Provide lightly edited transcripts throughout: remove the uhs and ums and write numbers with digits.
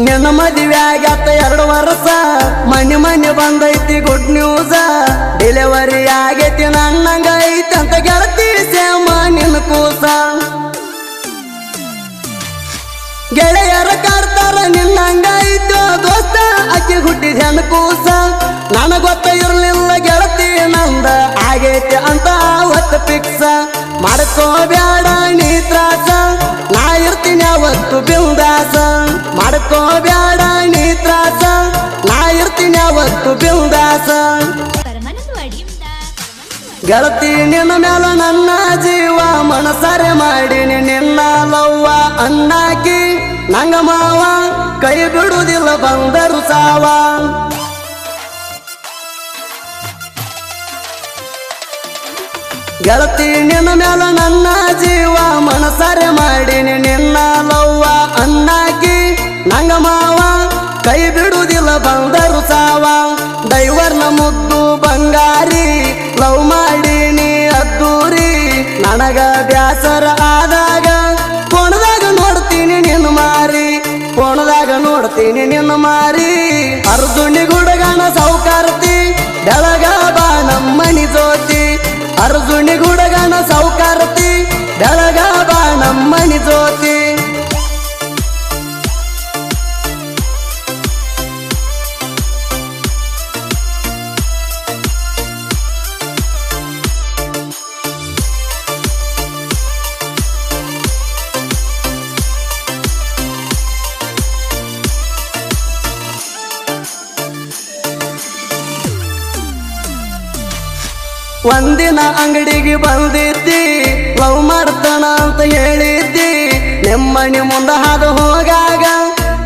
ನಿನ್ನ ಮದುವೆ ಆಗ್ಯಾತ 2 ವರ್ಷ ಮನೆ ಬಂದೈತಿ ಗುಡ್ ನ್ಯೂಸ್ ಡೆಲಿವರಿ ಆಗೈತಿ ನನ್ನಂಗ ಐತಂತ ಗೆಳತಿ ಸೇಮ ನಿನ್ನ ಕೂಸ ಗೆಳೆಯರ ಕಾಡ್ತಾರ ನಿನ್ನಂಗ ಐತೋ ದೋಸ್ತ ಅಕ್ಕಿ ಹುಟ್ಟಿದ ಹೆಣ್ಣು ಕೂಸ ನನಗ ಗೊತ್ತ ಇರ್ಲಿಲ್ಲ ಗೆಳತಿ ನಂದ ಆಗೈತಿ ಅಂತ ಅವತ್ತು ಫಿಕ್ಸ ಮಾಡ್ಕೋಬ್ಯಾಡ ನೀ ತ್ರಾಸ ನಾ ಇರ್ತೀನಿ ಅವತ್ತು ಬಿಲ್ದಾಸ ಮಾಡ್ಕೋಬ್ಯಾಡ ನೀ ತ್ರಾಸ ನಾ ಇರ್ತೀನಿ ಅವತ್ತು ಬಿಲ್ದಾಸ ಗೆಳತಿ ನಿನ್ನ ಮ್ಯಾಲ ನನ್ನ ಜೀವ ಮನಸಾರೆ ಮಾಡೀನಿ ನಿನ್ನ ಲವ್ವ ಅನ್ನಾಕಿ ನಂಗ ಮಾವ ಕೈ ಬಿಡುವುದಿಲ್ಲ ಬಂದರು ಸಾವ ಗೆಳತಿ ನಿನ್ನ ಮ್ಯಾಲ ನನ್ನ ಜೀವ ಮನಸಾರೆ ಮಾಡೀನಿ ನಿನ್ನ ಲವ್ವ ಅನ್ನಾಕಿ ನಂಗ ಮಾವ ಕೈ ಬಿಡುವುದಿಲ್ಲ ಬಂದರು ಸಾವ ದೈವರ್ನ ಮುದ್ದು ಬಂಗಾರಿ ಲವ್ ಮಾಡೀನಿ ಅದ್ದೂರಿ ನನಗ ಬ್ಯಾಸರ ಆದಾಗ ಕೋಣದಾಗ ನೋಡ್ತೀನಿ ನಿನ್ನ ಮಾರಿ ಕೋಣದಾಗ ನೋಡ್ತೀನಿ ನಿನ್ನ ಮಾರಿ ಅರ್ಜುನಿ ಗುಡಗನ ಸೌಕಾರತಿ ಬೆಳಗ ಬಾ ನಮ್ಮನಿ ಜ್ಯೋತಿ ಅರ್ಜುನಿ ಗುಡಗನ ಸೌಕಾರತಿ ಬೆಳಗ ಬಾ ನಮ್ಮನಿ ಜ್ಯೋತಿ ಒಂದಿನ ಅಂಗಡಿಗೆ ಬಂದಿದ್ದಿ ಲವ್ ಮಾಡ್ತಾನ ಅಂತ ಹೇಳಿದ್ದಿ ನಿಮ್ಮನಿ ಮುಂದ ಹಾದು ಹೋಗಾಗ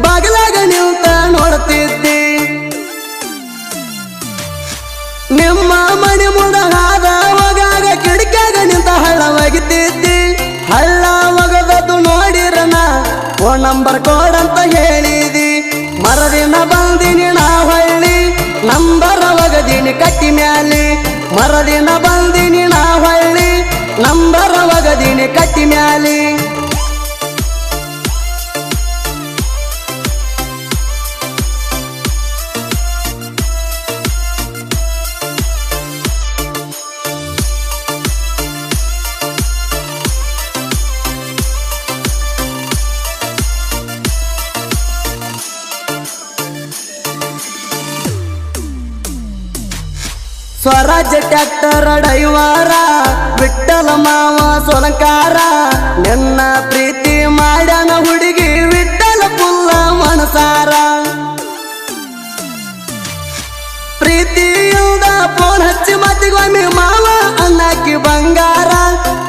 ಬಾಗಿಲಾಗ ನಿಂತ ನೋಡ್ತಿದ್ದಿ ನಿಮ್ಮ ಮನೆ ಮುಂದ ಹಾದ ಹೋಗಾಗ ಕಿಟಕಿಯಾಗ ನಿಂತ ಹಳ್ಳ ಒಗಿತಿದ್ದಿ ಹಳ್ಳ ಒಗದದ್ದು ನೋಡಿರನ ಫೋನ್ ನಂಬರ್ ಕೊಡಂತ ಹೇಳಿದಿ ಮರದಿನ ಬಂದಿನಿ ನಾ ಹೊಳ್ಳಿ ನಂಬರ ಒಗದಿನಿ ಕಟ್ಟಿ ಮ್ಯಾಲಿ ಮರದಿನ ಬಂದಿನಿ ನಾ ಹೊಳ್ಳಿ ನಂಬರ ಒಗದಿನಿ ಕಟ್ಟಿ ಮ್ಯಾಲಿ ಸ್ವರಾಜ್ಯ ಟ್ರ್ಯಾಕ್ಟರ್ ಡೈವರ ವಿಠ್ಠಲ ಮಾವ ಸೋಲಂಕಾರ ನಿನ್ನ ಪ್ರೀತಿ ಮಾಡ್ಯಾನ ಹುಡುಗಿ ವಿಠ್ಠಲ ಪುಲ್ಲ ಮನಸಾರ ಪ್ರೀತಿಯಿಂದ ಫೋನ್ ಹಚ್ಚಿ ಮತ್ತಿಗೊಮ್ಮೆ ಮಾವ ಅನ್ನಾಕಿ ಬಂಗಾರ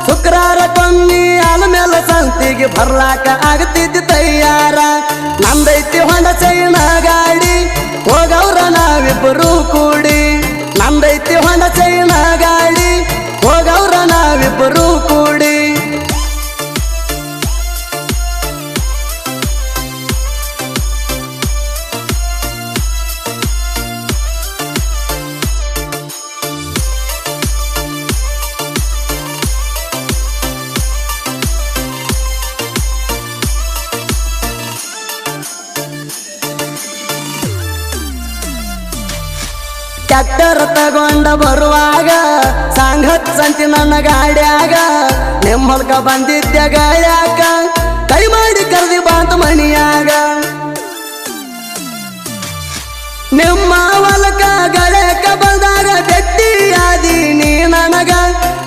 ಶುಕ್ರಾರ ಕೊಮ್ಮಿ ಆಲ ಮೇಲೆ ಸಂತಿಗೆ ಬರ್ಲಾಕ ಆಗತಿದ್ದ ತಯ್ಯಾರ ನಂದೈತಿ ಹೊಂಡ ಚೈನ ಗಾಡಿ ಹೋಗವ್ರ ನಾವಿಬ್ಬರು ಕೂಡಿ ನಂದೈತಿ ಹೊಂಡ ಚೈನ ಗಾಡಿ ಹೋಗವ್ರ ನಾವಿಬ್ಬರು ಕೂಡಿ ಟ್ರ್ಯಾಕ್ಟರ್ ತಗೊಂಡ ಬರುವಾಗ ಸಾಂಗತ್ ಸಂತಿ ನನ್ನ ಗಾಡ್ಯಾಗ ನಿಮ್ಮ ಹೊಲ್ಕ ಬಂದಿದ್ದೆ ಗಾಳ್ಯಾಕ ಕೈ ಮಾಡಿ ಕರೆದಿ ಬಾಂತ ಮಣಿಯಾಗ ನಿಮ್ಮ ಹೊಲಕ ಗಳಕ ಬಂದಾಗ ಬೆಟ್ಟಿಯಾದಿ ನೀ ನನಗ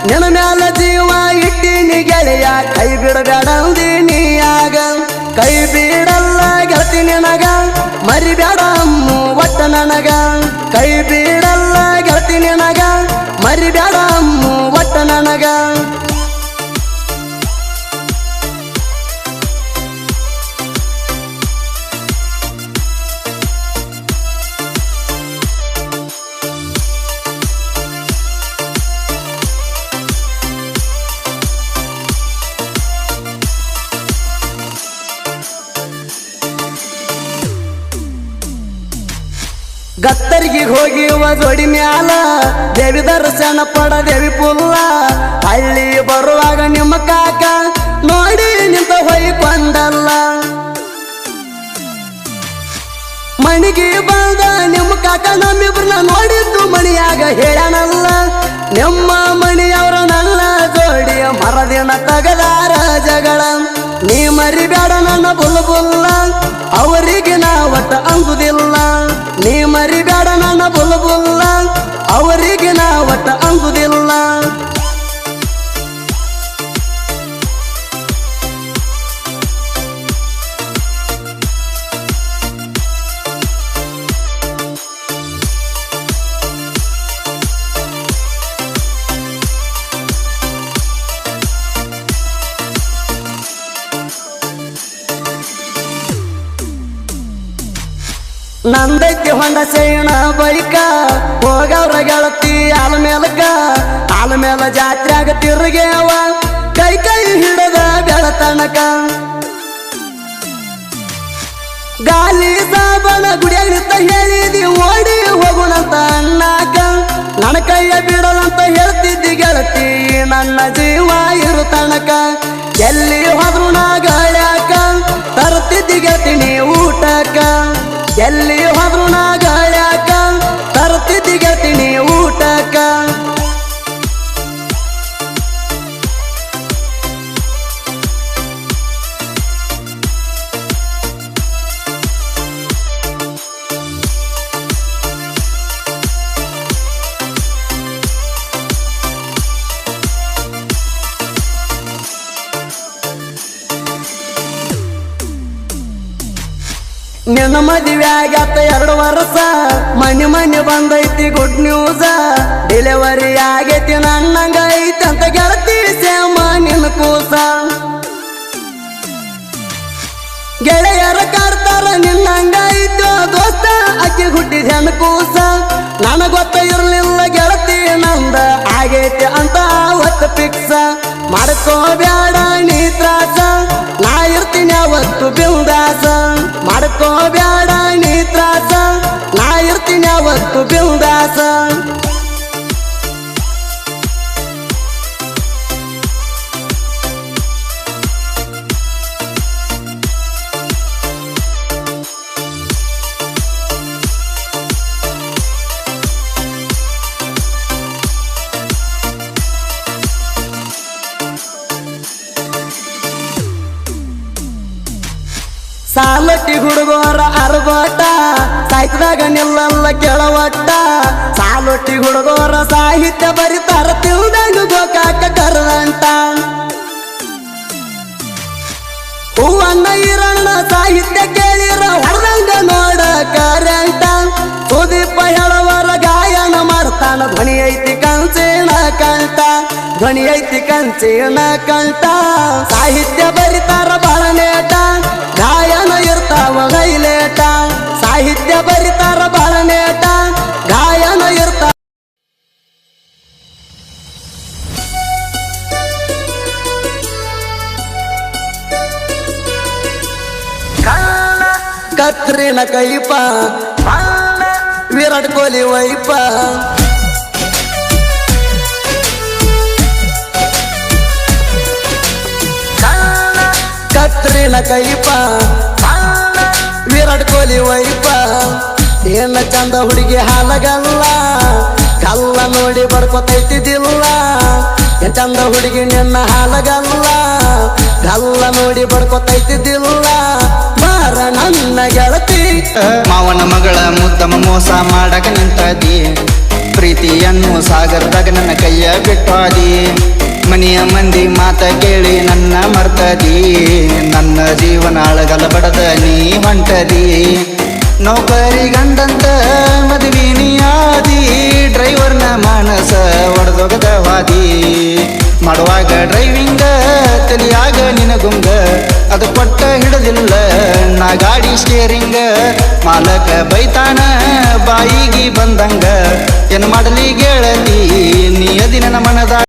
ನಿನ್ನ ಮ್ಯಾಲ ಜೀವ ಇಟ್ಟಿನಿ ಗೆಳೆಯ ಕೈ ಬಿಡಬೇಡಂದಿ ನೀಯಾಗ ಕೈ ಬಿಡಲ್ಲ ಗೆಳತಿ ನಿನಗ ಮರಿಬೇಡ ಅಮ್ಮು ಒಟ್ಟ ನನಗ ಕೈ ಬಿಡಲ್ಲ ಗೆಳತಿ ನಿನಗ ಮರಿಬೇಡ ಅಮ್ಮು ಒಟ್ಟ ನನಗ ಗತ್ತರಿಗೆ ಹೋಗಿವ ಜೋಡಿ ಮ್ಯಾಲ ದೇವಿ ದರ್ಶನ ಪಡ ದೇವಿ ಪುಲ್ಲ ಹಳ್ಳಿ ಬರುವಾಗ ನಿಮ್ಮ ಕಾಕ ನೋಡಿ ನಿಂತ ಹೊಯ್ಕೊಂಡಲ್ಲ ಮಣಿಗೆ ಬಂದ ನಿಮ್ಮ ಕಾಕ ನಮ್ಮಿಬ್ರನ್ನ ನೋಡಿದ್ದು ಮಣಿಯಾಗ ಹೇಳನಲ್ಲ ನಿಮ್ಮ ಮಣಿಯವ್ರ ನನ್ನ ಜೋಡಿ ಮರದಿನ ತಗದಾರ ಜಗಳ ನೀ ಮರಿಬೇಡ ನನ್ನ ಬುಲ್ಬುಲ್ಲ ಅವರಿಗೆ ನಾ ಒಟ್ಟ ಅಂಗುದಿಲ್ಲ ನೀ ಮರಿಬೇಡ ನನ್ನ ಬುಲ್ಬುಲ್ಲ ಅವರಿಗೆ ನಾ ಒಟ್ಟ ಅಂಗುದಿಲ್ಲ ನಂದೈತಿ ಹೊಂಡ ಸೇಣ ಬೈಕ ಹೋಗವ್ರ ಗೆಳತಿ ಆಲ ಮೇಲ ಜಾತ್ರೆಯಾಗ ತಿರುಗೇವ ಕೈ ಕೈ ಹಿಡದ ಬೆಳತನಕ ಗಾಲಿ ಸಾಬನ ಗುಡಿಯಾಗಿತ್ತ ಹೇಳಿದಿ ಓಡಿ ಹೋಗುಣಂತ ಅಣ್ಣಾಕ ನನ್ನ ಕೈಯ ಬಿಡಲಂತ ಹೇಳ್ತಿದ್ದಿ ಗೆಳತಿ ನನ್ನ ಜೀವ ಇರು ತನಕ ಎಲ್ಲಿ ಹೋದ್ರು ನಾ ಗಾಳ್ಯಾಕ ತರ್ತಿದ್ದಿ ಗೆಳತಿ ನೀ ಊಟಕ್ಕ ಎಲ್ಲಿ ಹೋದ್ರು ನಾ ಗಾಳ್ಯಾಕ ತರ್ತಿದ್ದಿ ಗೆಳತಿ ನೀ ಊಟಕ್ಕ ನಿನ್ನ ಮದುವೆ ಆಗ್ಯಾತ 2 ವರ್ಷ ಮನೆ ಬಂದೈತಿ ಗುಡ್ ನ್ಯೂಸ ಡೆಲಿವರಿ ಆಗೈತಿ ನನ್ನಂಗ ಐತಿ ಅಂತ ಗೆಳತಿ ಸೇಮ ನಿನ್ನ ಕೂಸ ಗೆಳೆಯರ ಕಾಡ್ತಾರ ನಿನ್ನಂಗ ಐತೋ ದೋಸ್ತ ಅಕ್ಕಿ ಹುಟ್ಟಿದ ಹೆಣ್ಣು ಕೂಸ ನನಗ ಗೊತ್ತ ಇರ್ಲಿಲ್ಲ ಗೆಳತಿ ನಂದ ಆಗೈತಿ ಅಂತ ಅವತ್ತು ಫಿಕ್ಸ ಮಾಡ್ಕೋಬ್ಯಾಡ ನೀ ತ್ರಾಸ ನಾ ಇರ್ತೀನಿ ಅವತ್ತು ಬಿಂದಾಸ ಮಾಡ್ಕೋಬ್ಯಾಡ ನೀ ತ್ರಾಸ ನಾ ಇರ್ತೀನಿ ಅವತ್ತು ಬಿಂದಾಸ ಸಾಲಟ್ಟಿ ಹುಡುಗೋರ ಅರ್ಬಟ ಸಾಹಿತ್ಯದಾಗ ನಿಲ್ಲಲ್ಲ ಕೆಳವಟ್ಟ ಸಾಲೊಟ್ಟಿ ಹುಡುಗೋರ ಸಾಹಿತ್ಯ ಬರಿತಾರ ತಿಳ್ದಂಗ ಗೋಕಾಕ ಕರ್ದಂಟ ಹೂವಣ್ಣ ಈರಣ್ಣ ಸಾಹಿತ್ಯ ಕೇಳಿರ ಹೊಡೆದಂಗ ನೋಡ ಕರೆಂಟ ಸುದೀಪ ಹೇಳವರ ಗಾಯನ ಮಾಡ್ತಾನ ಧ್ವನಿ ಐತಿ ಕಂಚಿನ ಕಂಠ ಧ್ವನಿ ಐತಿ ಕಂಚಿನ ಕಂಠ ಸಾಹಿತ್ಯ ಬರಿತಾರ ಬಾಳನೇಟ ಗಾಯನ ಇರ್ತಾವ ಗೈಲೇಟ ಸಾಹಿತ್ಯ ಬರಿತಾರ ಬಾಳನೇಟ ಗಾಯನ ಇರ್ತಾವ ಕತ್ರಿನ ಕೈಪ ವಿರಾಟ್ ಕೊಹ್ಲಿ ವೈಪ ಕತ್ರಿನ ಕೈಪ ವಿರಾಟ್ ಕೊಹ್ಲಿ ವೈಪ ಏನ ಚಂದ ಹುಡುಗಿ ಹಾಲಗಲ್ಲ ಕಲ್ಲ ನೋಡಿ ಬಡ್ಕೊತೈತಿದಿಲ್ಲ ಚಂದ ಹುಡುಗಿ ನಿನ್ನ ಹಾಲಗಲ್ಲ ಕಲ್ಲ ನೋಡಿ ಬಡ್ಕೊತೈತಿದಿಲ್ಲ ಬಾರ ನನ್ನ ಗೆಳತಿ ಮಾವನ ಮಗಳ ಮುದ್ದಮ ಮೋಸ ಮಾಡಕ ನಿಂತದಿ ಪ್ರೀತಿಯನ್ನು ಸಾಗರದಾಗ ನನ್ನ ಕೈಯ ಬಿಟ್ಟಾದಿ ಮನೆಯ ಮಂದಿ ಮಾತ ಕೇಳಿ ನನ್ನ ಮರ್ತದಿ ನನ್ನ ಜೀವನ ಅಳಗಲ ಬಡದ ನೀ ಹೊಂಟದಿ ನೌಕರಿ ಗಂಡಂತ ಮದುವಿನಿಯಾದಿ ಡ್ರೈವರ್ನ ಮಾನಸ ಒಡೆದೊಗದ ವಾದಿ ಮಾಡುವಾಗ ಡ್ರೈವಿಂಗ ತಲಿಯಾಗ ನಿನಗುಂಗ ಅದು ಕೊಟ್ಟ ಹಿಡದಿಲ್ಲ ನಾ ಗಾಡಿ ಸ್ಟೇರಿಂಗ ಮಾಲಕ ಬೈತಾನ ಬಾಯಿಗೆ ಬಂದಂಗ ಏನು ಮಾಡಲಿ ಗೆಳತಿ ನೀ ಅದಿ ನನ್ನ ಮನದ